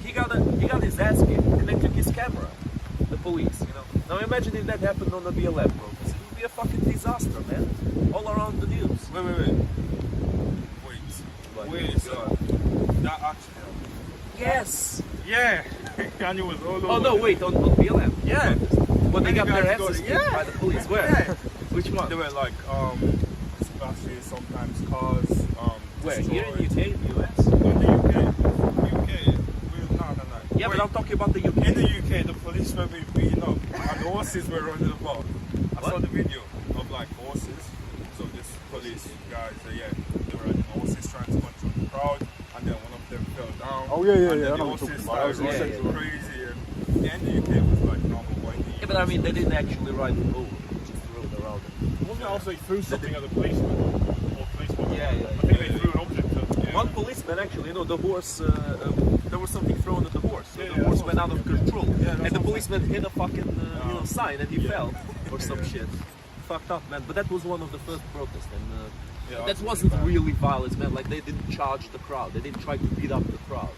Like he got his ass kicked and they took his camera. The police, you know. Now imagine if that happened on the BLM protest. It would be a fucking disaster, man. All around the news. Wait, so that actually happened? Yes. Yeah. And it was all over. Oh no, wait, on BLM. Yeah. But they Many got their guys asses got it. kicked Yeah. by the police. Where? Yeah. Which one? They were like, especially sometimes cars, Where? Here in the UK, in the US? In the UK. No. Yeah, but I'm talking about the UK. In the UK, the police were being beaten up and the horses were running about. I saw the video of like horses. So this police guys, they were riding horses trying to control the crowd, and then one of them fell down. Oh yeah. And then I the know what you're horses talking started about. running crazy. And in the UK, it was like normal one. Yeah, but I mean, they didn't actually ride the road. They just rode around it. Wasn't it also they threw something at the policeman? Or policeman? Yeah. I think they threw an object at him. One policeman actually, you know, the horse, there was something thrown at the horse. So Yeah, the horse that's went out of control. Yeah, and that's the what- policeman hit a fucking sign and he fell or some shit. Fucked up, man. But that was one of the first protests. And that wasn't really violence, man. Like they didn't charge the crowd. They didn't try to beat up the crowd.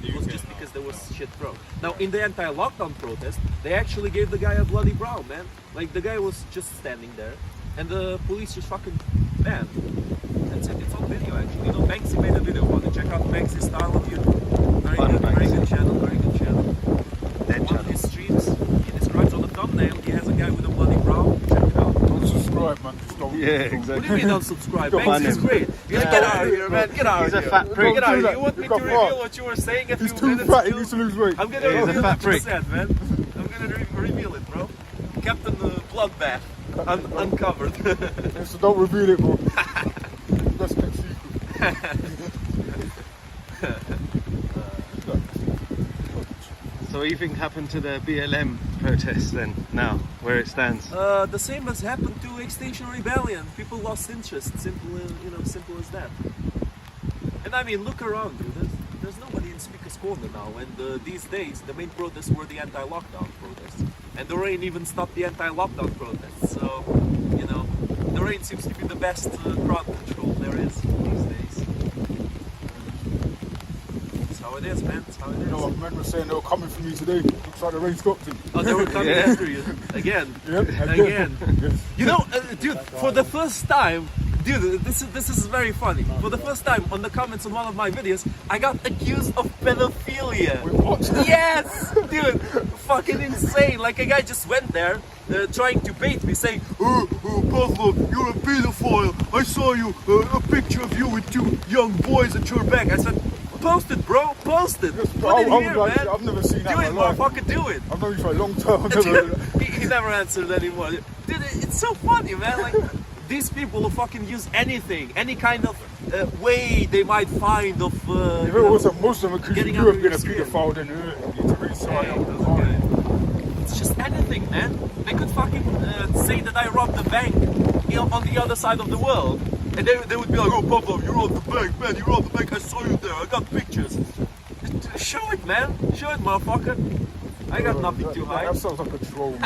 It was just because there was shit thrown. Now, in the anti-lockdown protest, they actually gave the guy a bloody brow, man. Like, the guy was just standing there, and the police just fucking banned. That's it. It's on video, actually. You know, Banksy made a video about it. Check out Banksy's style on YouTube. Very good channel, very good channel. One of his streams, he describes on the thumbnail, he has a guy with a bloody brow. Check it out. Don't subscribe, man. Just don't. What do you mean don't subscribe? Don't Banks ban is him. great. You gotta get out of here, man. Get out of here. He's a fat prick. Get out of Don't do here. You that. want me He's to got reveal fat. what you were saying a He's few too minutes fat. He ago? needs to lose weight. I'm gonna Yeah, he's a reveal fat what you prick. said, man. I'm gonna reveal it, bro. Captain Bloodbath. Uncovered. So don't reveal it, bro. That's kept secret. So what do you think happened to the BLM protest then, now, where it stands? The same has happened to Extinction Rebellion. People lost interest. Simple as that. And I mean, look around, dude. There's nobody in Speaker's Corner now. And these days, the main protests were the anti-lockdown protests. And the rain even stopped the anti-lockdown protests. So, you know, the rain seems to be the best crowd control there is these days. That's how it is, man. That's how it is. You know what men were saying? They were coming for me today. Looks like the rain stopped him. Oh, they were coming after you again. Yep. Again. Yes. You know, dude, for the first time, dude, this is very funny. For the first time on the comments on one of my videos, I got accused of pedophilia. Wait, what? Yes, dude, fucking insane. Like a guy just went there, trying to bait me, saying, Pavlov, you're a pedophile. I saw you, a picture of you with two young boys at your back. I said, post it, bro, post it. Yes, Put it here, like, man. I've never seen that Do in it, my life. motherfucker, do it. I've known you for a long time. I've never. he never answered anymore. Dude, it's so funny, man. Like, these people will fucking use anything, any kind of way they might find of. If it was a Muslim, it could getting you have under been a your skin. paedophile, then it's really sorry. It's just anything, man. They could fucking say that I robbed the bank, you know, on the other side of the world, and they would be like, "Oh, Pavlov, you robbed the bank, man. You robbed the bank. I saw you there. I got pictures. Show it, man. Show it, motherfucker. I got nothing to hide." That sounds like a troll.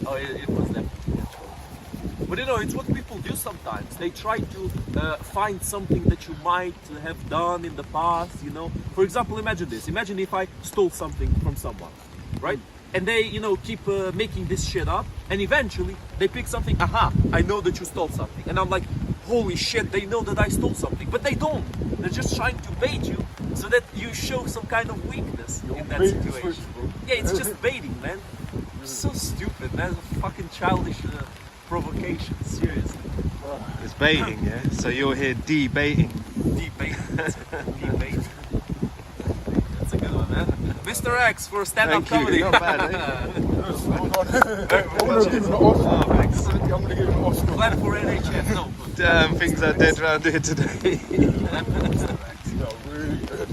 Oh, it was definitely a troll. But you know, it's what people do sometimes. They try to find something that you might have done in the past, you know. For example, imagine this. Imagine if I stole something from someone, right? And they, you know, keep making this shit up. And eventually, they pick something. Aha, I know that you stole something. And I'm like, holy shit, they know that I stole something. But they don't. They're just trying to bait you so that you show some kind of weakness in that situation. Yeah, it's just baiting, man. So stupid, man. Fucking childish provocation. Seriously. It's baiting, yeah? So you're here debating. Debate. Debate. That's a good one, man. Mr. X for stand-up Thank comedy. you. Not bad, eh? I'm going to give him an Oscar. I'm going to give him an Oscar. Glad for NHS. No. Damn, things are dead round here today. No, really good.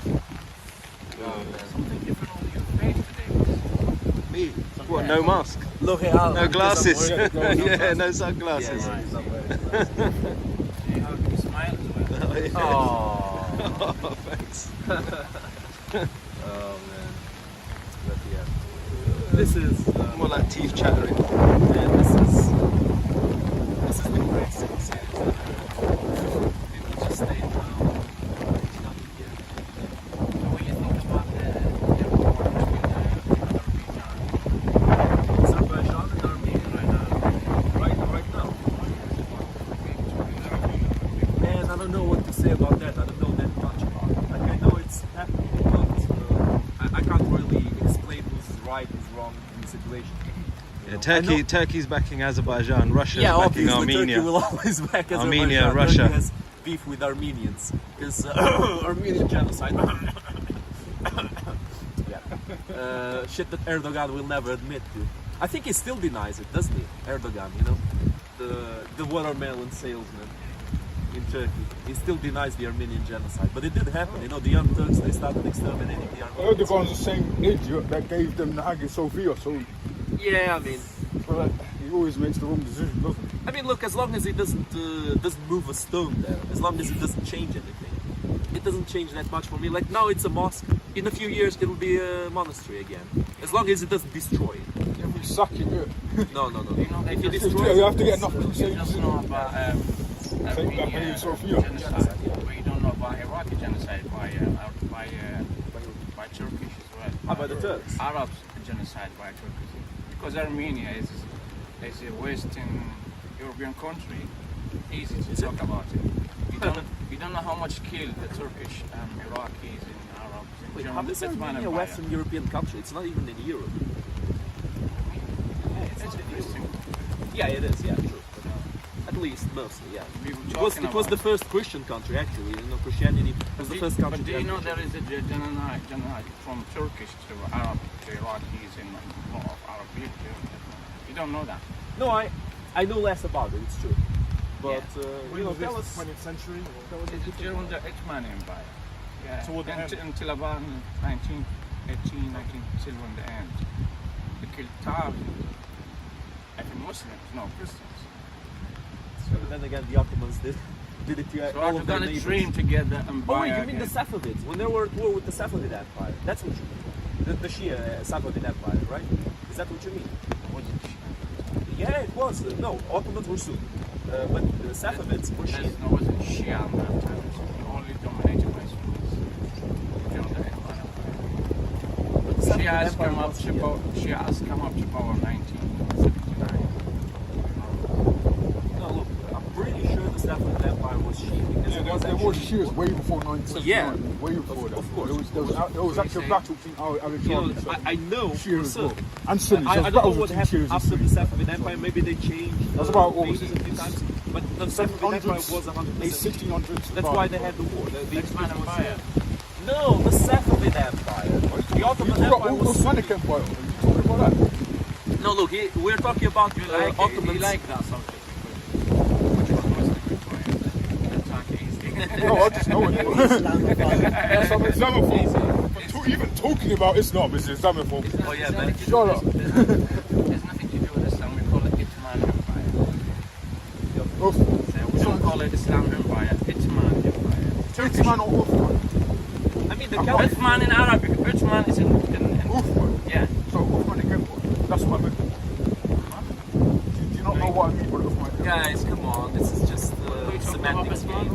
Something different on your face today. Me? What, no mask? Look at how. No glasses? Yeah, no Yeah, sunglasses. yeah. How can you smile as well? Oh. Oh, thanks. Oh man. But yeah. This is More like teeth chattering. man, this is the great city series. People just stay around. Nothing here. What do you think about the right, who's wrong in the situation. Yeah, I know- Turkey's backing Azerbaijan, Russia's Yeah, backing obviously Armenia. Turkey will always back Armenia, Azerbaijan. Russia. Turkey has beef with Armenians because Armenian genocide. Yeah. Shit that Erdogan will never admit to. I think he still denies it, doesn't he? Erdogan, you know, the watermelon salesman in Turkey. He still denies the Armenian genocide, but it did happen. You know, the young Turks, they started exterminating the Armenians. Erdogan's the same idiot that gave them the Hagia Sophia, so Yeah, I mean, he always makes the wrong decision, doesn't he? I mean, look, as long as he doesn't move a stone there, as long as he doesn't change anything, it doesn't change that much for me. Like now, it's a mosque. In a few years, it'll be a monastery again. As long as it doesn't destroy it. Yeah, we suck it, yeah. No. You know, If you Yeah, destroy you it, have to get enough you crusaders just in know it. about Hagia Armenia Sophia. genocide, but you don't know about Iraqi genocide by Turkish as well. how about the Turks? Arabs genocide by Turkish. Because Armenia is a Western European country, easy to talk about it. You don't know how much killed the Turkish, Iraqis, and Arabs in Wait, general. how is That's one Armenia a empire. Western European country? It's not even in Europe. Yeah, it's interesting. Yeah, it is. Yeah, true. At least mostly, yeah. We were It was talking the about- first Christian country actually. You know, Christianity was the first country. But do to you know have- there is a genocide from Turkish to Arab to Iraqis and more of Arab people? You don't know that. No, I know less about it. It's true. But When you know, was this, tell us. 20th century? It's during the Ottoman Empire. Yeah. Toward the end. Until about 1918, 19 till when the end. They killed thousands. I think Muslims, no Christians. But then again, the Ottomans did it to So all of their Erdogan neighbors. dream to get the Oh empire. wait, you mean the again. Safavids? When they were at war with the Safavid Empire? That's what you mean. The Shia Safavid Empire, right? Is that what you mean? Was it? Yeah, it was. No, Ottomans were Sunni. But the Safavids were Shia. There's no wasn't Shia at that time. It was only dominated by Sunnis. During the Ottoman Empire. But the Safavid Shia has Empire come up was to Shia. power. Shia has come up to power 1979. No, look, I'm pretty sure the Safavid Empire was Shia because Yeah, it was there was actually. Shias way before 1979. Yeah. Way before that. Of course. There was actually a battle between You know, Alexander I know for Shias as well. certain. And Sunnis. I There was don't know battles what between happened Shias and after the Sunnis. Safavid Empire. Maybe they changed That's about what phases was a few times. But the Safavid Empire was 100%. 1600s. That's why they had the war. The Ottoman Empire. No, the Safavid Empire. The Ottoman You've got Empire all was. Osmanic Empire. Are you talking about that? No, look, we're talking about You like, Ottomans. you like that subject? Which one was the good one? The Turkey. No, I just know it. That's an Islamophobe. Even talking about Islam is Islamophobe. Oh yeah, man. Shut up. There's nothing to do with Islam. We call it Ottoman Empire. So we don't call it Islam Empire. Ottoman Empire. Turkish man or Uthman? I mean, the Caliphate. Ottoman in Arabic. Ottoman is in Uthman. yeah. So Uthmanic Empire. That's what I meant. Do you not know what I mean by Uthmanic Empire? Guys, come on, this is just semantics game.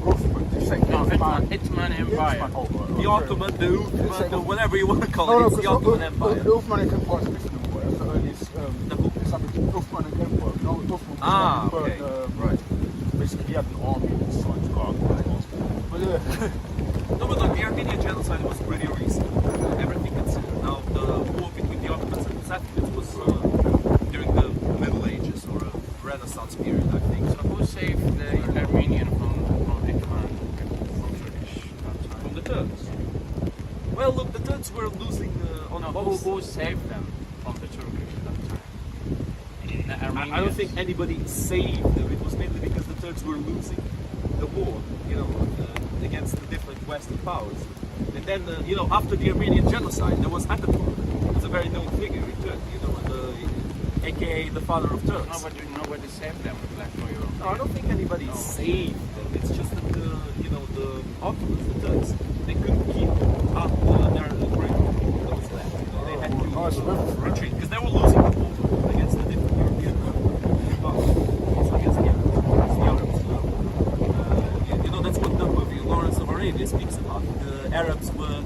Uthman. You say No, Uthman. Ottoman Empire. Uthman. Oh, right, The right. Ottoman, the Uthman, the whatever you want to call No, it, no, it's the because Ottoman Empire. the Uthmanic Empire is Muslim. That's the earliest The who? Islamic Uthmanic Empire. No, Uthman was Ah, one of the okay. first, Right. Basically, he had an army and he's trying to go out. But yeah. No, but look, the Armenian genocide was pretty recent. Everything considered. Now, the war between the Ottomans and the Safavids was during the Middle Ages or a Renaissance period, I think. So who saved the Armenian from Ottoman, from Turkish that time? From the Turks. Well, look, the Turks were losing on No, both. who saved them from the Turkish that time? The I don't Armenians. think anybody saved them. It was mainly because the Turks were losing the war, you know, against the different Western powers. And then, you know, after the Armenian genocide, there was Ataturk. It's a very known figure in Turkey, you know, aka the father of Turks. Nobody saved them, like for Europe. No, I don't think anybody saved them. It's just that the, you know, the Ottomans, the Turks, they couldn't keep up their grip on those lands. You know, they had to retreat because they were losing the war against the different European powers. Also against the Arabs. You know, that's what the movie Lawrence of Arabia speaks about. The Arabs were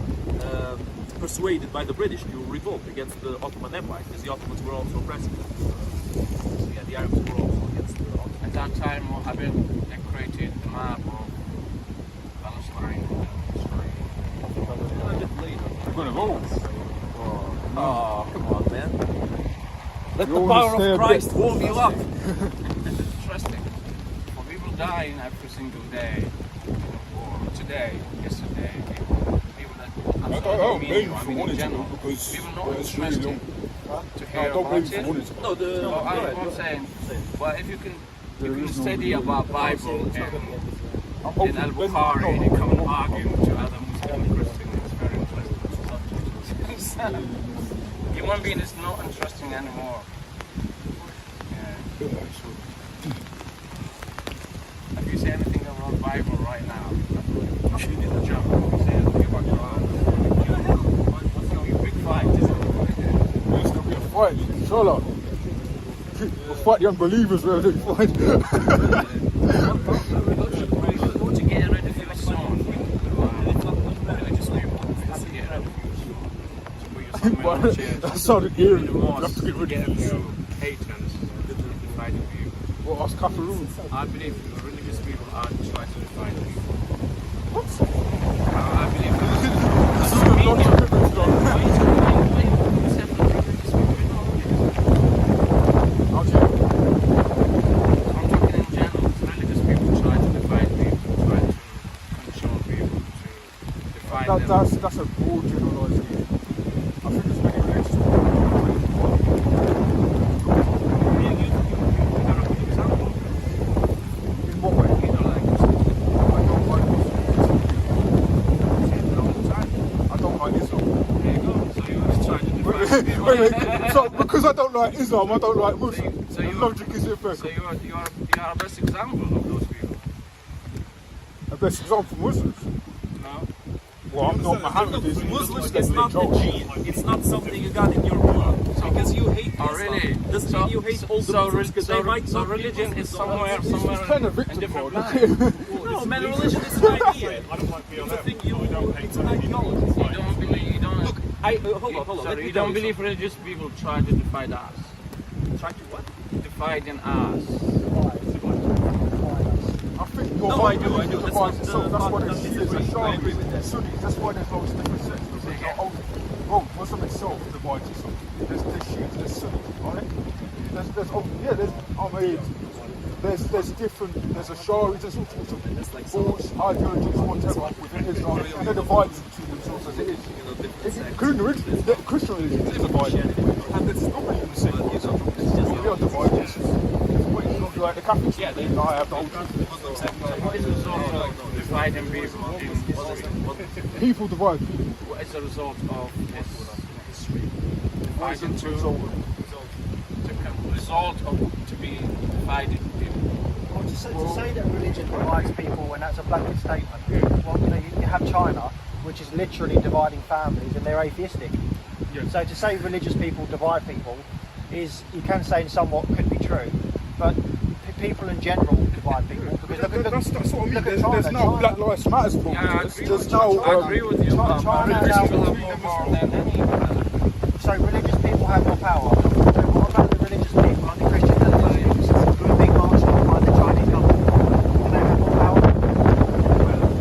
persuaded by the British to revolt against the Ottoman Empire because the Ottomans were also oppressive. So yeah, the Arabs were also against the Ottomans. At that time, Mohammed created the map of Palestine and Israel. A bit later. We're going to go. Oh, come on, man. Let You the always power stay a of bit- Christ warm you up. It's interesting. For people dying every single day, or today, yesterday, people that I don't blame you I for mean, in wanting to general, because people not it's really interested long. to I hear don't about blame you for it. wanting to. No, the. No, go ahead, I'm go saying, well, if you can There is no study real- about Bible I'm in hoping Al-Bukhari Ben- and you come and argue to other Muslim and Christian, it's very interesting. Human being is not interesting anymore. Yeah. If you say anything about Bible right now, you need to jump. If you say anything about Quran, what's your big fight? There's gonna be a fight, inshallah. We'll fight the unbelievers wherever they fight. Go to get rid of your son. Religious people. Have to get rid of you. That sounded eerie. You have to get rid of it. Haters dividing people. Well, us Kafaroon. I believe religious people are trying to divide people. What? I believe This is the logic of it, I'm talking in general. Religious people try to divide people, try to control people, to divide them. That's a broad generalisation. I think there's many religious people. In what way? You know, like, I don't like Muslims. I don't like Islam. there you go. So you're just trying to divide people. Wait. So because I don't like Islam, I don't like Muslims. So The you- logic is So impeccable. you are a best example of those people. The best example for Muslims. No? Well, I'm not Mohammedan. Muslims is not the gene. It's not something you got in your blood. Because you hate Oh, Islam. really? Doesn't mean you hate all the Muslims because they might so not be religion Muslims. is somewhere It's kind of in victim different card. lines. No, man, religion is an idea. I don't like It's a BLM. thing you. I don't hate It's an ideology. You don't believe, you don't. Look, hold on. Let Sorry, me you tell don't believe religious people try to divide us. something. Try to what? Dividing us. I think No, I do. That's why there's Shias and I agree with Shia that. Sunnis. That's why there's loads of different sects. Bro, Muslim itself divides itself. There's Shias, there's Sunnis, right? There's different, there's Ash'ari, there's all sorts of thoughts, ideologies, whatever, within Islam, and they're divided between themselves as it is. Including the Christian religion is divided, and it's not really the same. They are divided. It's not like the Catholics, I have the whole truth. What is the result of dividing people in history? People divide people. What is the result of this history? What is Dividing the to result? result of to be divided people. Well, to say that religion divides people, and that's a blanket statement. Well, you have China, which is literally dividing families, and they're atheistic. So to say religious people divide people is, you can say in somewhat could be true, but people in general divide people. Because That's what I mean. look at There's China. no Black Lives Matter Yeah, I protests. agree There's with no. you. I agree with you. China now- People have more power than any. So religious people have more power. So what about the religious people, like the Christians and the Muslims, who are being marched on by the Chinese government? Do they have more power?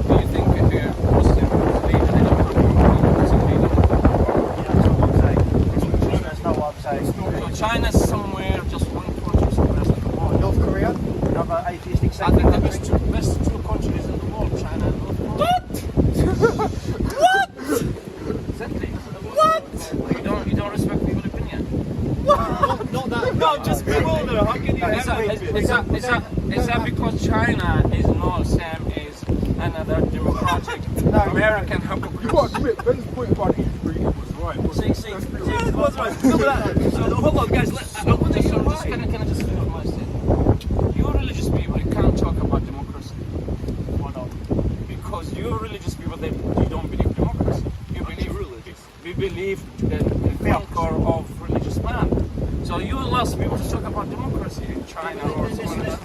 Do you think if you're Muslim, believe in any Muslim leader? That's not what I'm saying. That's not what I'm saying. So China's somewhere, just one country somewhere else in the world. North Korea, another atheistic I sect. think the best two countries in the world, China and North Korea. What? Exactly. What? You don't respect people's opinion. No, just bewildered. How can you? Is that because China is not same as another democratic American You hypocrite? got to admit, Ben's point about interbreeding was right. It was right. No, but hold on, guys. I want to show why. Can I just finish my statement? You religious people, you can't talk about democracy. Why not? Because you religious people, you don't believe democracy. You believe religious. We believe the conquer of religious man. So you lost people to talk about democracy in China or somewhere else.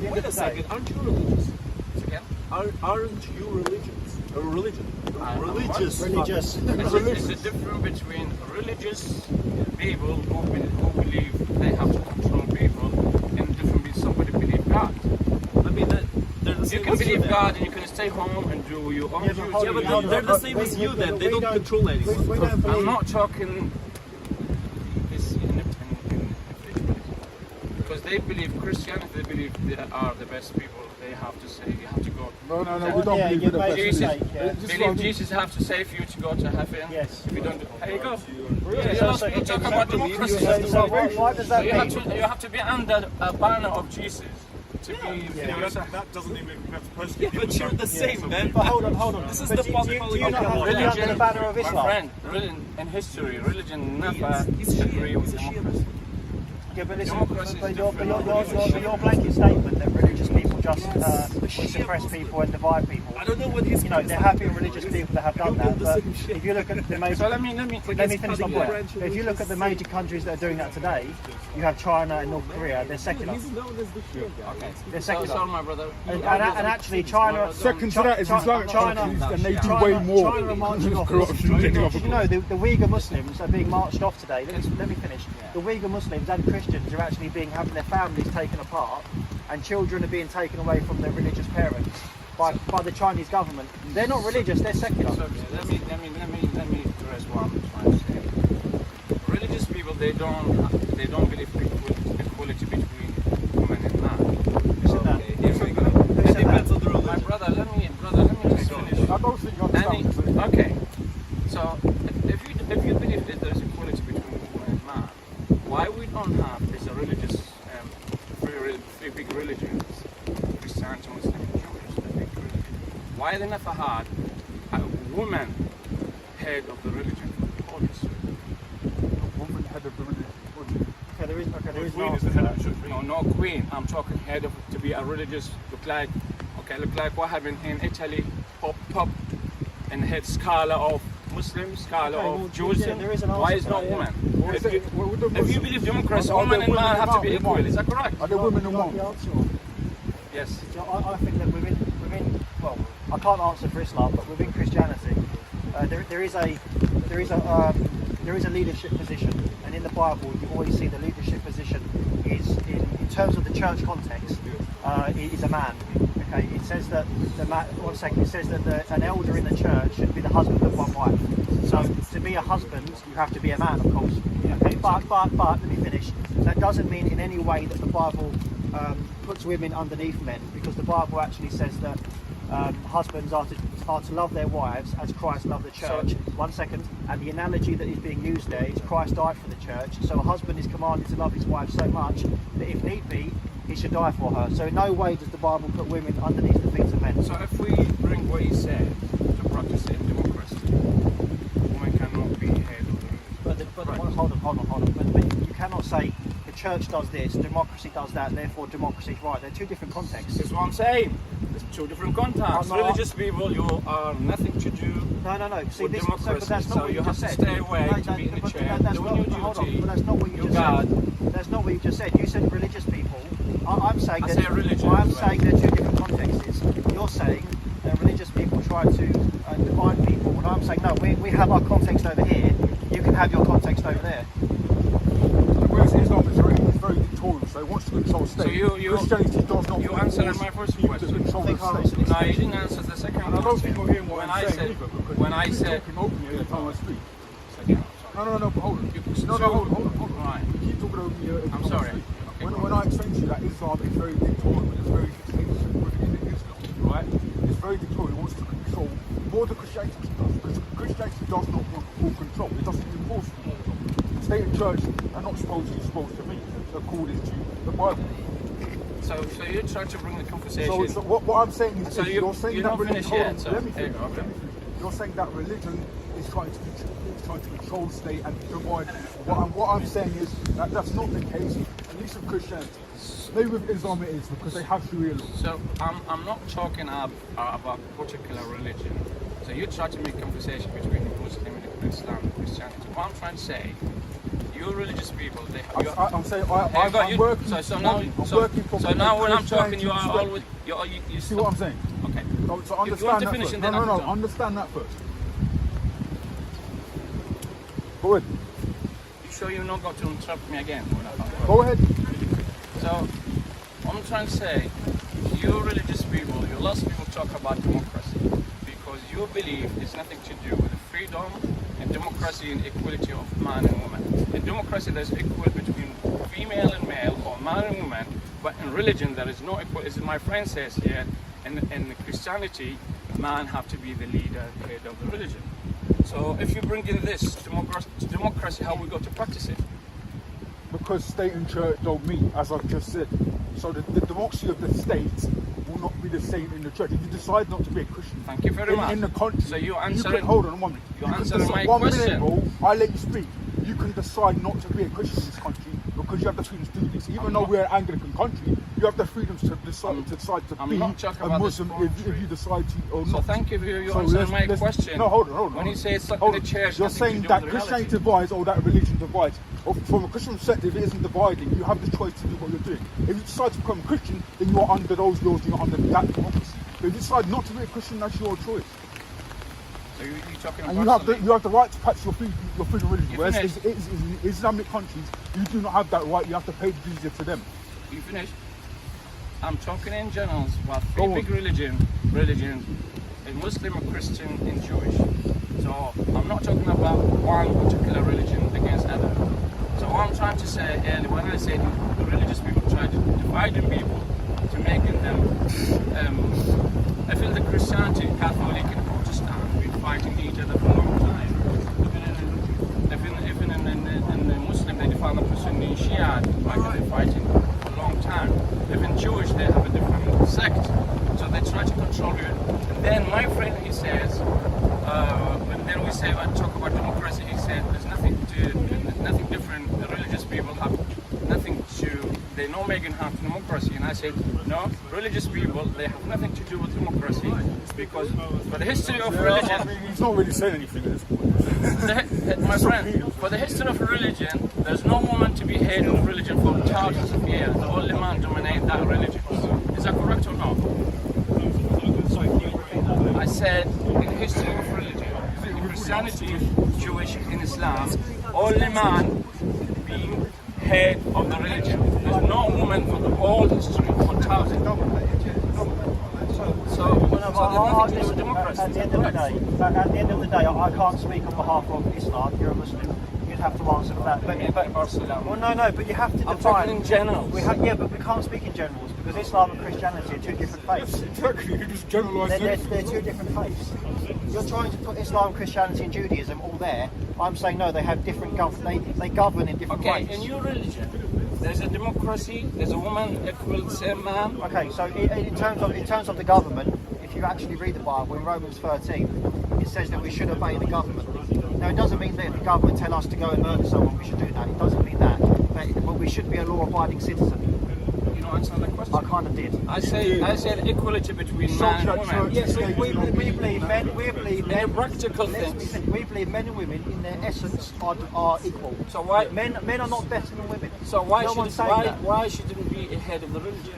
Wait a second. Aren't you religious? Again? Aren't you religious? Religious. Religious. It's the difference between religious people who believe they have to control people and different with somebody believe God. I mean, they're the same can believe God and you can stay home and do your own duty. Yeah, but they're the same as you then. They don't control anyone. We don't I'm believe. not talking this in because they believe Christianity. They believe they are the best people. They have to say you have to go. No, we don't Yeah, believe you we're the made a best. Jesus, mistake, yeah. believe Jesus have to save you to go to heaven. Yes. If you don't, there you go. Yeah, You're so not talking about democracy. So what does that You mean? have to be under a banner of Jesus to be. That doesn't even have to personally. Yeah, but you're the same, man. But hold on. This is But the do public you not have to be under the banner of My Islam? friend, in history, religion never He's agree Shia. with He's a Shia democracy. Yeah, but listen, Democracy is but different. your blanket statement that religious people just suppress people and divide people. I don't know what he's. You know, there have been religious people that have done that, but if you look at the major, So let me finish my point. If you look at the major countries that are doing that today, you have China and North Korea. They're secular. He's known as the Shia guy. Okay. They're So, secular. my brother. And actually, China. Second to that is Islamic China- countries, and they do China- way more China are marching off. corruption than any other You know, the Uyghur Muslims are being marched off today. Let me finish. The Uyghur Muslims and Christians are actually having their families taken apart, and children are being taken away from their religious parents by the Chinese government. They're not religious; they're secular. So, let me address what I'm trying to say. Religious people, they don't believe equality between women and man. Listen, that. Here we go. Who said that? My brother, let me just finish. I don't think you understand what I'm saying. Okay. So if you believe that there's equality between women and man, why we don't have is a religious three big religions, Christianity, Muslim, and Jewish, the big religion. Why they never had a woman head of the religion for all history? Woman head of the religion. Okay, there is no Queen is answer the to head that. of it should be. No, not queen. I'm talking head of to be a religious. Look like what happened in Italy. Pop, and head scholar of Muslims, scholar Okay, well, of Jews. yeah, there is an Why answer is to not that, yeah. woman? Well, with the If you Muslims, believe democracy, are there woman and man have to be women equal. and Is that correct? Are there women and Not men? the answer. Yes. So I think that within well, I can't answer for Islam, but within Christianity, there is a leadership position, and in the Bible you always see the leadership position is in terms of the church context, is a man. Okay, it says that It says that an elder in the church should be the husband of one wife. So to be a husband, you have to be a man, of course. Okay, but let me finish. That doesn't mean in any way that the Bible puts women underneath men, because the Bible actually says that husbands are to love their wives as Christ loved the church. One second. And the analogy that is being used there is Christ died for the church. So a husband is commanded to love his wife so much that if need be, he should die for her. So in no way does the Bible put women underneath the feet of men. So if we bring what he said to practice in democracy, women cannot be head of the religion. But hold on. But you cannot say the church does this, democracy does that, therefore democracy is right. They're two different contexts. That's what I'm saying. There's two different contexts. I'm not- Religious people, you are nothing to do. No. See, With this, democracy, but that's not so what you you have just to said. stay away to be in the but chair, that's doing not, your hold on, duty. but that's not what you Your just God. said. That's not what you just said. You said religious people. I'm saying I that. say religion I'm as well. saying there are two different contexts. You're saying that religious people try to divide people, and I'm saying no. We have our context over here. You can have your context over there. Whereas Islam is very victorious, so it wants to control state. So you Christianity does not you want answered to my first keep question. the control They of can't state. No, you didn't answer the second And I don't think you're hearing what when I'm I saying said, either, because when you I keep said, talking openly every time I speak. Second, No, but hold on. You- Hold on. Right. You keep talking over me every I'm time I sorry. speak. Okay, When I explain to you that Islam is very victorious, it's very dictatorship within Islam, right? It's very victorious, it wants to control more than Christianity does, because Christianity does not want full control, it doesn't enforce full control. The state and church are not supposed to meet according to the Bible. So you try to bring the conversation. So what I'm saying is, So you're saying you that don't religion. finish yet, so Let me there you finish. go, okay. You're saying that religion is trying to control the state and divide. What I'm saying is that that's not the case, at least with Christianity. Maybe with Islam it is, because they have Sharia law. So I'm not talking about particular religion. So you try to make conversation between the Muslim and Islam and Christianity. What I'm trying to say, you religious people, I'm saying I'm I'm working. So I'm now working from when I'm talking, Christianity you are perspective. always You see what I'm saying? Okay. So You want understand to that finish first. and then No. after? Understand that first. Go ahead. You sure you're not going to interrupt me again? Go ahead. So what I'm trying to say, you religious people, you lots of people talk about democracy because you believe it's nothing to do with freedom and democracy and equality of man and woman. In democracy, there's equality between female and male or man and woman, but in religion, there is no equality. As my friend says here, in Christianity, man have to be the leader, head of the religion. So if you bring in this democracy, how we go to practice it? Because state and church don't meet, as I've just said. So the democracy of the state will not be the same in the church. If you decide not to be a Christian, Thank you very much. in the country, So you're answering. hold on one minute. You're You can answering my decide, 1 question. minute, bro, I let you speak. You can decide not to be a Christian in this country because you have the freedom to do this. Even though we're an Anglican country, you have the freedom to decide to I'm be not talking a about Muslim if you decide to or So not. thank you for you So answering my let's- question. No, hold on. When you say it's Hold in on. the church, You're nothing to saying do that with Christianity reality. divides or that religion divides. Or from a Christian perspective, it isn't dividing. You have the choice to do what you're doing. If you decide to become a Christian, then you are under those laws, you're under that democracy. But if you decide not to be a Christian, that's your choice. So you're talking And about you have the right to practice your freedom religion. You Whereas finished? in Islamic countries, you do not have that right. You have to pay the jizya to them. You finished? I'm talking in general about Go three on. big religion, a Muslim, a Christian, and Jewish. So I'm not talking about one particular religion against other. So what I'm trying to say, and when I say the religious people try to divide the people to making them, I feel the Christianity, Catholic, and Protestant, we're fighting each other for a long time. Even in the Muslim, they define the person in Shia, like they're fighting for a long time. Even Jewish, they have a different sect, so they try to control you. And then my friend, he says, when then we say, talk about democracy, he said, there's nothing different. The religious people have nothing to, they know making harm to democracy. And I said, no, religious people, they have nothing to do with democracy, because for the history of religion, He's not really saying anything at this point. my friend, for the history of religion, there's no woman to be head of religion for thousands of years. The only man dominate that religion. Is that correct or not? I said, in the history of religion, in Christianity, Jewish, and Islam, only man being head of the religion. There's no woman for the whole history for thousands. So there's nothing to do with democracy. At the end of the day, I can't speak on behalf of Islam. You're a Muslim. You'd have to answer for that. Well, no, but you have to I'm define. talking in general. But we can't speak in generals because Islam and Christianity are two different faiths. Exactly, you just generalise They're two different faiths. You're trying to put Islam, Christianity, and Judaism all there. I'm saying no, they have different they govern in different Okay, ways. in your religion, there's a democracy, there's a woman equal to same man. Okay, so in terms of the government, if you actually read the Bible in Romans 13, it says that we should obey the government. Now, it doesn't mean that if the government tell us to go and murder someone, we should do that. It doesn't mean that. But we should be a law-abiding citizen. You don't answer that question. I kind of did. I said equality between man and woman. Yes, we believe men. We believe They're men. practical Listen, things. we believe men and women, in their essence, are equal. So why Men are not better than women. So why No one's saying that. why shouldn't be a head of the religion?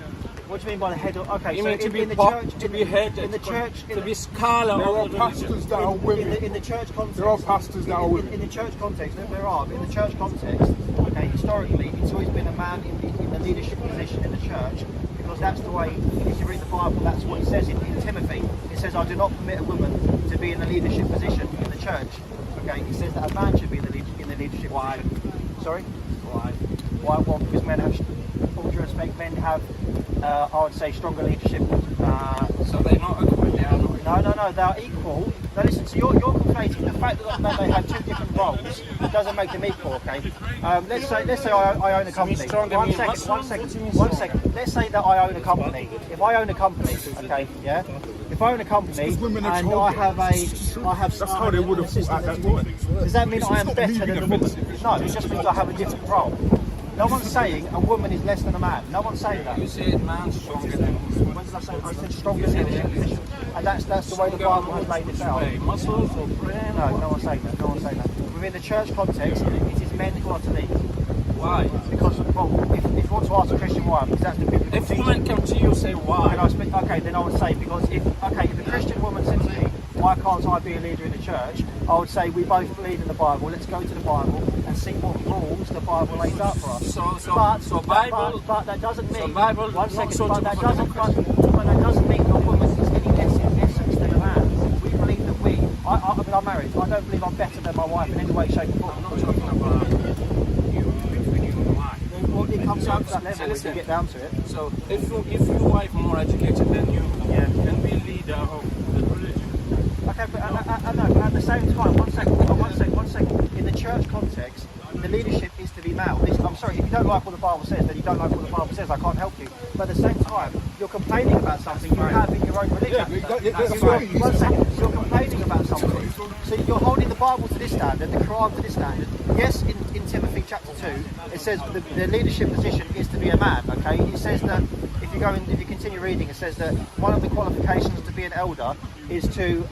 What do you mean by the head of? Okay, You so mean to be in the pop, church, to be head, in the church, to be scholar There are of the religion. pastors that are women. in the church context, There are pastors that are women. in the church context, there are. But in the church context, okay, historically, it's always been a man in the leadership position in the church, because that's the way. If you read the Bible, that's what it says in Timothy. It says, "I do not permit a woman to be in the leadership position in the church." Okay, it says that a man should be in the leadership position. Sorry. Why? Why? Well, because men have, all due respect, men have, I would say, stronger leadership. So they're not equal, they are not equal. No, they are equal. Now listen, so you're conflating the fact that they have two different roles doesn't make them equal, okay? Let's say I own a company. stronger One mean second. muscle? One second. Let's say that I own a company. If I own a company, okay, yeah. If I own a company Because women are and told I have That's how they would have thought at that point. does that mean I am not better me than being a woman? offensive. No, it just means I have a different role. No one's saying a woman is less than a man. No one's saying that. You said man stronger than woman. When did I say? I said stronger leadership position, and that's the way the Bible has laid it out. Muscles or brain? No one's saying that. No one's saying that. Within the church context, it is men who are to lead. Why? Because, well, if you want to ask a Christian why, because that's the biblical If teaching. women come to you, say Can why? I speak? Okay, then I would say because if a Christian woman said to me, why can't I be a leader in the church? I would say we both believe in the Bible. Let's go to the Bible and see what rules the Bible lays out for us. But that doesn't mean. One second. But that doesn't mean a woman is any less in essence than a man. We believe that I mean, I'm married. I don't believe I'm better than my wife in any way, shape, or form. I'm not talking about you between you and wife. Well, it comes down to that level when you get down to it. So if your wife more educated than you, can be leader of the religion. Okay, but I know, but at the same time, one second. In the church context, the leadership is to be male. I'm sorry, if you don't like what the Bible says, then you don't like what the Bible says. I can't help you. But at the same time, you're complaining about something you have in your own religion. One second, you're complaining about something. So you're holding the Bible to this standard, the Quran to this standard. Yes, in Timothy chapter 2, it says the leadership position is to be a man. Okay, it says that if you continue reading, it says that one of the qualifications to be an elder is to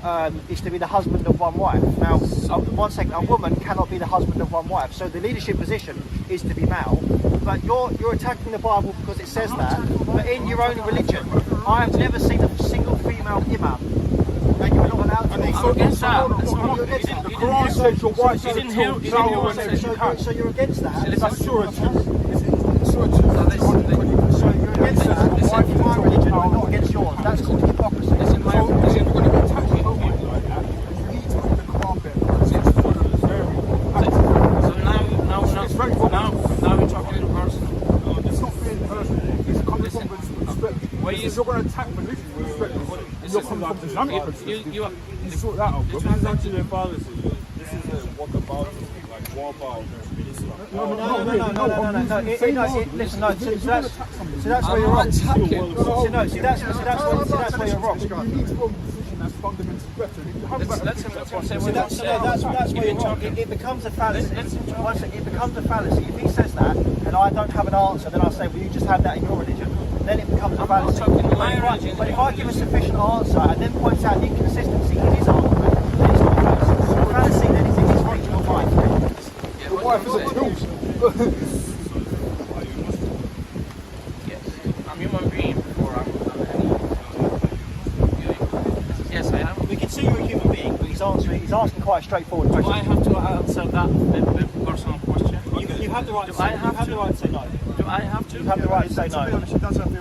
be the husband of one wife. Now, one second, a woman cannot be the husband of one wife. So the leadership position is to be male. But you're attacking the Bible because it says that. But in your own religion, I have never seen a single female imam. And you're not allowed to. I'm against that. The Quran says your wife is a So you're against that. That's sure. So you're against that. In my religion, I'm not against yours. That's called hypocrisy. Now we're talking in person. It's not being personal. It's coming from perspective. If you're going to attack religion with perspective, you're coming from Islamic perspective. You sort that out, bro. This is actually a fallacy. This is a walkabout, like war about Islam. No. Listen, no. So that's where you're wrong. See, that's where you're wrong. You need to go in a position that's fundamentally better. That's where you're wrong. It becomes a fallacy. It becomes a fallacy. If he says that and I don't have an answer, then I'll say, well, you just have that in your religion. Then it becomes a fallacy. But if I give a sufficient answer and then point out the inconsistency in his argument, then it's not a fallacy. The fallacy then is in his regional mind. Your wife is a tool. Yes, I'm a human being before I'm Yes, I am. We can see you're a human being, but he's asking quite a straightforward question. Do I have to answer that personal question? You have the right to say no. Do I have to? You have the right to say no.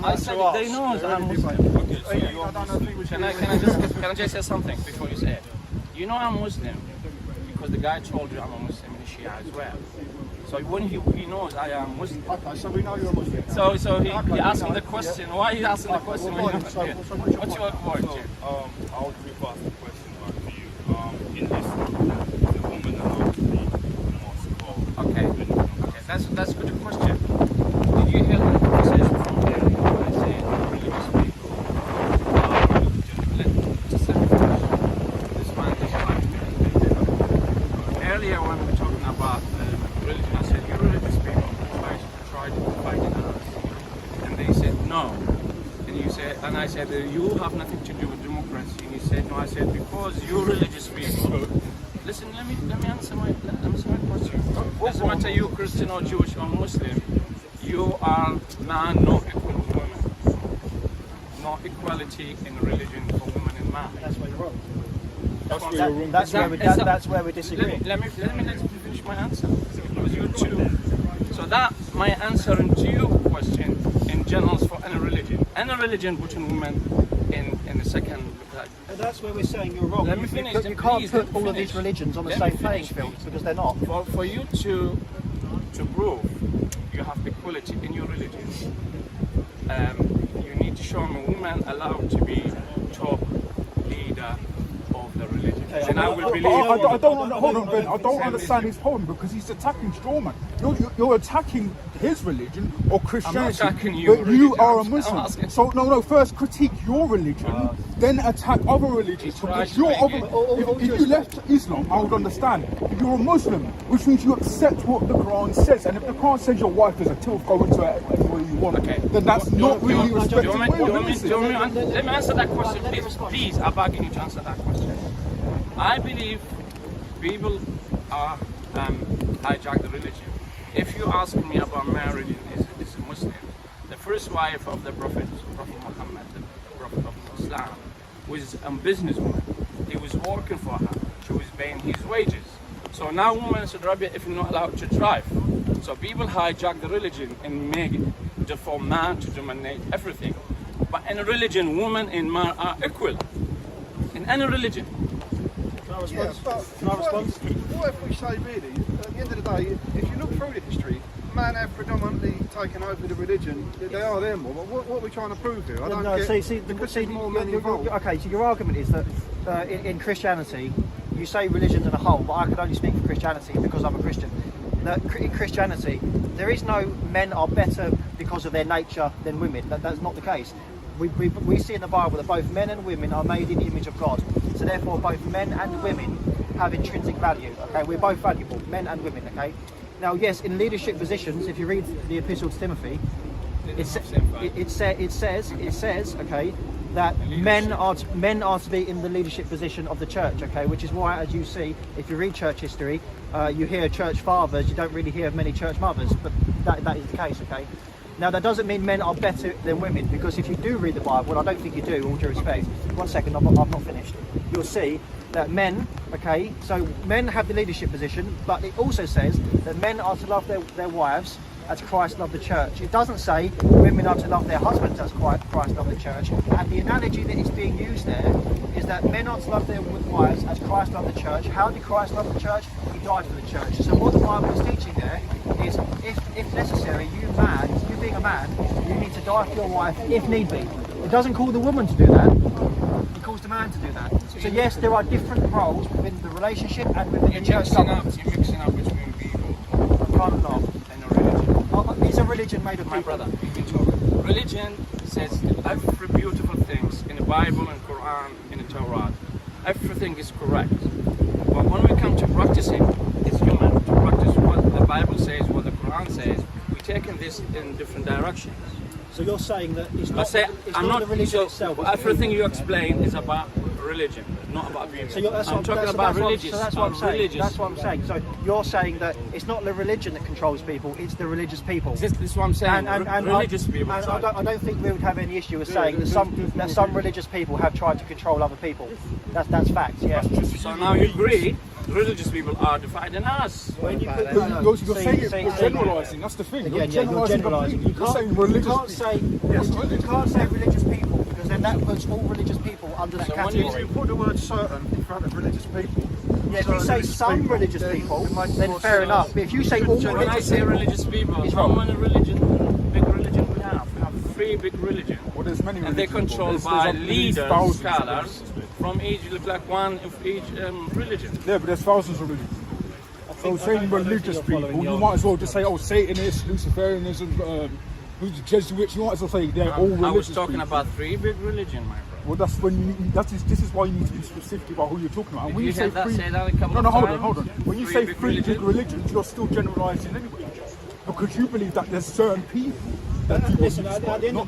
I said they know that I'm Muslim. Can I just say something before you say it? You know I'm Muslim because the guy told you I'm a Muslim in Shia as well. So when he knows I am Muslim. Okay, so we know you're a Muslim. So he asked me the question. Why are you asking the question? What's your point? I would reverse the question back to you. In Islam, the woman allowed to be mosque. Okay, that's a good question. Did you hear the conversation from earlier when I said religious people this man is like earlier when we were talking about religion, I said you religious people tried to fight us, and they said no. And I said you have nothing to do with democracy, and he said no. I said because you religious people. Listen, let me answer my question. Doesn't matter you Christian or Jewish or Muslim, you are man, no equal with women. No equality in religion for women and man. That's where you're wrong. That's That's where we disagree. Let me finish my answer. Because you too. So that my answer to your question in general for any religion putting women in the second. And that's where we're saying you're wrong. Let me finish. You can't put all of these religions on the same playing field because they're not. For you to prove you have equality in your religion, you need to show me a woman allowed to be top leader of the religion. Okay, and I will believe. Hold on, Ben. I don't understand his point because he's attacking Strawman. You're attacking his religion or Christianity. I'm not attacking your but you religion. are a I'm Muslim. asking. So no. First critique your religion, then attack other religions. It's Because right you're to make other, if you left Islam, I would understand. If you're a Muslim, which means you accept what the Quran says, and if the Quran says your wife is a tilth, go into it anywhere you want. Okay. Then that's not really respecting women. Let me answer that question, please. I'm begging you to answer that question. I believe people are hijack the religion. If you ask me about my religion is a Muslim, the first wife of the Prophet Muhammad, the Prophet of Islam, was a businesswoman. He was working for her. who is paying his wages. So now women said, Rabbi, if you're not allowed to drive. So people hijack the religion and make it for man to dominate everything. But in a religion, women and man are equal. In any religion. Can I respond? What if we say really, at the end of the day, if you look through the history, men have predominantly taken over the religion. They are there more. But what are we trying to prove here? I don't get more men involved. Okay, so your argument is that in Christianity, you say religion as a whole, but I can only speak for Christianity because I'm a Christian. That in Christianity, there is no men are better because of their nature than women. That's not the case. We see in the Bible that both men and women are made in the image of God. So therefore, both men and women have intrinsic value. Okay, we're both valuable, men and women. Okay. Now, yes, in leadership positions, if you read the Epistle to Timothy, it says, okay, that men are to be in the leadership position of the church. Okay, which is why, as you see, if you read church history, you hear church fathers. You don't really hear of many church mothers, but that is the case. Okay. Now, that doesn't mean men are better than women, because if you do read the Bible, and I don't think you do, all due respect, one second, I've not finished, you'll see that men, okay, so men have the leadership position, but it also says that men are to love their wives as Christ loved the church. It doesn't say women are to love their husbands as Christ loved the church. And the analogy that is being used there is that men are to love their wives as Christ loved the church. How did Christ love the church? He died for the church. So what the Bible is teaching there is, if necessary, you being a man, you need to die for your wife if need be. It doesn't call the woman to do that. It calls the man to do that. So yes, there are different roles within the relationship and within the church. You're mixing up between people. Kind of not. And a religion. It's a religion made of My people. brother, you can talk. Religion says every beautiful things in the Bible and Quran, in the Torah. Everything is correct. But when we come to practicing, it's human to practice what the Bible says, what the Quran says. We're taking this in different directions. So you're saying that it's But not the religion itself. it's everything you explain is about religion, not about women. So I'm talking about religious. So that's what I'm saying. Religious. That's what I'm saying. So you're saying that it's not the religion that controls people; it's the religious people. This is what I'm saying. Religious people. And I don't think we would have any issue with saying that some religious people have tried to control other people. That's fact. Yeah. So now you agree. Religious people are dividing us. When you put, You're saying you're generalising. That's the thing. Again, you're generalising. You You're saying religious. You can't say religious people, because then that puts all religious people under that category. If you put the word certain in front of religious people, Yeah, if you say some religious people, then fair enough. But if you say all When I religious say people, religious people, it's how wrong. many big religion we have? We have 3 big religions. Well, there's many And they're religions, controlled there's by up to leaders, thousands of scholars, from each, look like one of each religion. Yeah, but there's thousands of religions. So saying religious people, you might as well just say, oh, Satanists, Luciferianism, Jesuits, you might as well say they're all religious I was talking people. about 3 big religions, my brother. Well, that's when this is why you need to be specific about who you're talking about. And when You you say had that three, said that a couple no, of hold times. on. When you Three say big 3 big religions. religions, you're still generalising anyway. Because you believe that there's certain people that people listen, at the end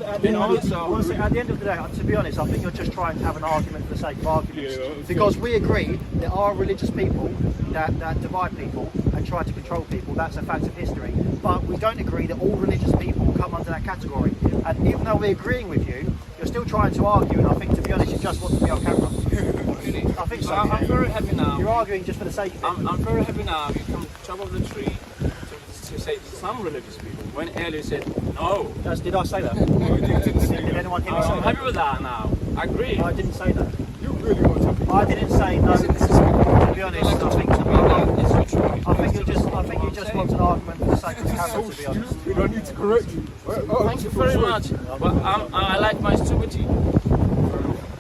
of the day, to be honest, I think you're just trying to have an argument for the sake of arguments. Because we agree there are religious people that divide people and try to control people. That's a fact of history. But we don't agree that all religious people come under that category. And even though we're agreeing with you, you're still trying to argue. And I think, to be honest, you just want to be on camera. I think so. I'm very happy now. You're arguing just for the sake of it. I'm very happy now. You come to the top of the tree to say some religious people. When earlier said no. Did I say that? Did anyone hear me say I'm that? happy with that now. I agree. I didn't say that. you really want to. I didn't say no. To be honest, I think you just want an argument for the sake of the camera. To be honest. We don't need to correct you. Thank you very much. But I like my stupidity.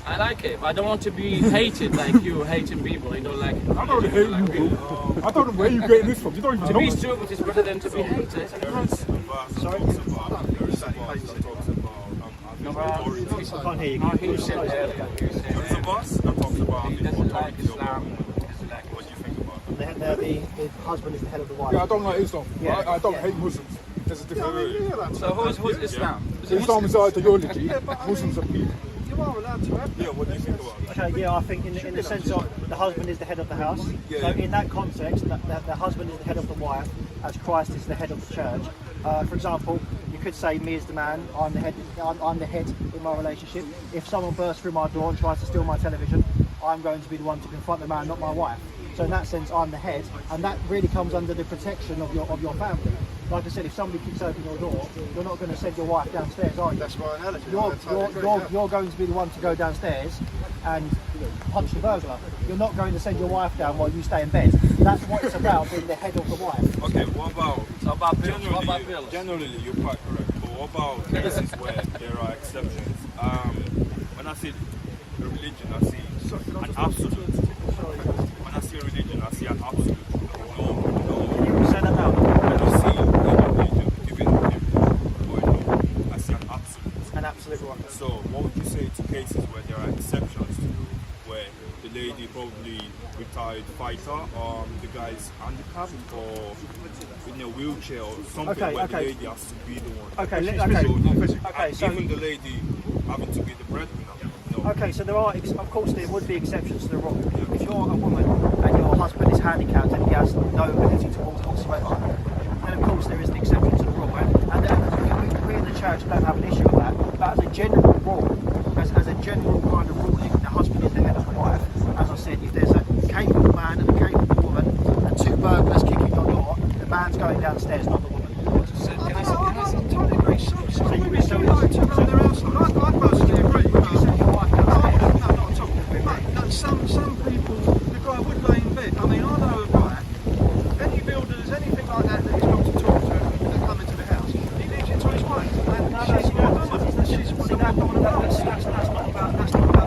I like it. But I don't want to be hated like you hating people. You don't like it. I don't hate you, bro. I don't know where you're getting this from. You don't even To know. be stupid is better than to be hated. Sorry? No, I can't hear you. no, he said earlier. There's a boss that talks about He doesn't like Islam. what do you think about it? The husband is the head of the wife. Yeah, I don't like Islam. Yeah. I don't Yeah. hate Muslims. There's a difference. So who's Islam? Islam is ideology. Muslims are people. you are allowed to have. Yeah, what do you think about it? Okay, yeah, I think in the sense of the husband is the head of the house. So in that context, that the husband is the head of the wife, as Christ is the head of the church. For example, you could say me as the man, I'm the head in my relationship. If someone bursts through my door and tries to steal my television, I'm going to be the one to confront the man, not my wife. So in that sense, I'm the head, and that really comes under the protection of your family. Like I said, if somebody kicks open your door, you're not going to send your wife downstairs, are you? That's my analogy. You're going to be the one to go downstairs and punch the burglar. You're not going to send your wife down while you stay in bed. That's what it's about, being the head of the wife. Okay, what about generally you're quite correct, but what about cases where there are exceptions? When I say religion, I see an absolute. When I say religion, I see an absolute. Say that now. When I see religion giving I see an absolute. An absolute one. So what would you say to cases where there are exceptions to where the lady probably retired fighter, the guy's handicapped or in a wheelchair or something where the lady has to be the one. So even the lady having to be the breadwinner. Okay, so there would be exceptions to the rule. If you're a woman and your husband is handicapped and he has no ability to walk whatsoever, then of course there is an exception to the rule. And we in the church don't have an issue with that. But as a general rule, as a general kind of ruling, the husband is the head of the wife. As I said, if there's a capable man and a capable woman and two burglars kicking your door, the man's going downstairs, not the woman. I totally agree. Some women still like to run their household. I personally agree. Some people, the guy would lay in bed. I mean, I know a guy, any builders, anything like that that he's got to talk to that come into the house, he leaves it to his wife. And she's not about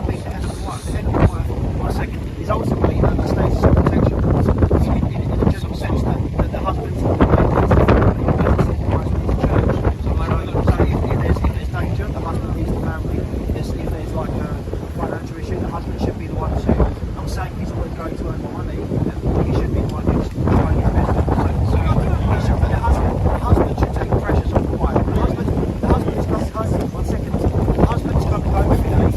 being the head of the wife. The head of the wife, for a second, is ultimately under status of protection. In a general sense that the husband's if there's danger, the husband leaves the family. If there's like a financial issue, the husband should be the one to. I'm saying he's always going to earn more money. He should be the one who's trying his best. The husband should take the pressures off the wife. The husband is coming home. 1 second. The husband's coming home every day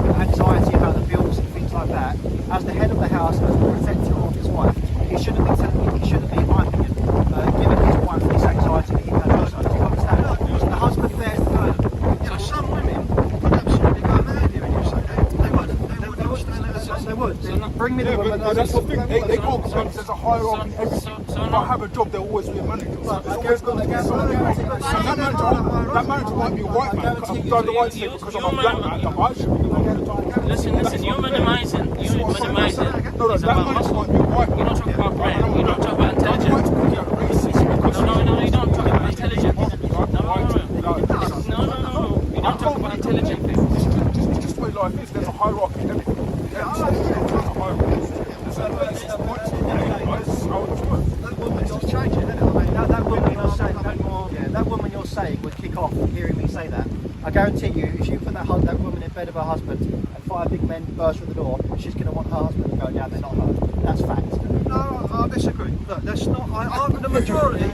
with anxiety about the bills and things like that. As the head of the house, as the protector of his wife, he shouldn't be, in my opinion, giving his wife this anxiety that he has. Do you understand? The husband bears the burden. So some women would absolutely go mad here when you say that. They would. Bring me the woman. That's the thing. They go because there's a hierarchy. If I have a job, there'll always be a manager. It's always going to be someone. That manager might be a white man. I've done the white thing because I'm a black man. That I should be the one. Listen, you're minimizing. No, that manager might be a white man. You don't talk about brand, you don't talk about intelligence. No, you don't talk about intelligence. No. You don't talk about intelligent things. It's just the way life is. There's a hierarchy in everything. That woman you're saying would kick off hearing me say that. I guarantee you, if you put that woman in bed with her husband and 5 big men burst through the door, she's going to want her husband to go down there, not her. That's fact. No, I disagree. Look, that's not. I'm the majority. I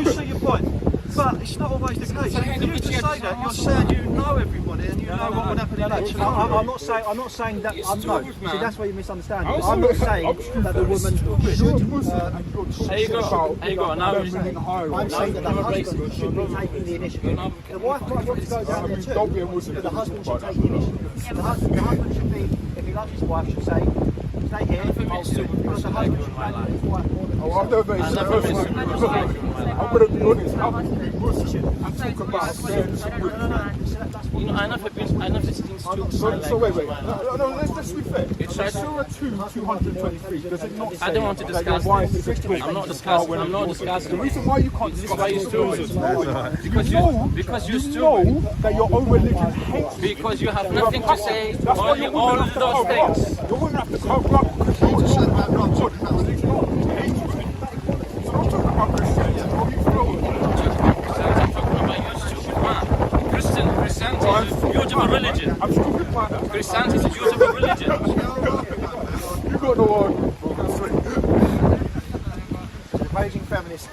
do see your point. But it's not always the case. For you to say that, you're saying you know everybody and you know what would happen in that scenario. I'm not saying that. No. See, that's where you misunderstand me. I'm not saying that the woman should. There you go. Now I'm saying that the husband should be taking the initiative. The wife might want to go down there too, but the husband should take the initiative. The husband should be, if he loves his wife, should say, stay here. Because the husband should value his wife more than I've never been I'm going to be honest. I'm talking about certain I never seen stupid. So wait. No, let's be fair. It's Surah 223. Does it not say I don't want to that your discuss wife this. is I'm not discussing. The reason why you can't This is discuss why you're stupid. Because you're know that your own religion hates you. Because you have nothing to say That's why on you all wouldn't have to those cover up. things. You wouldn't have to cover up because you're not. So I'm talking about Christianity. Christianity is a beautiful religion. I'm stupid, man. Christianity is a beautiful religion. You got no argument, bro. raging feminist.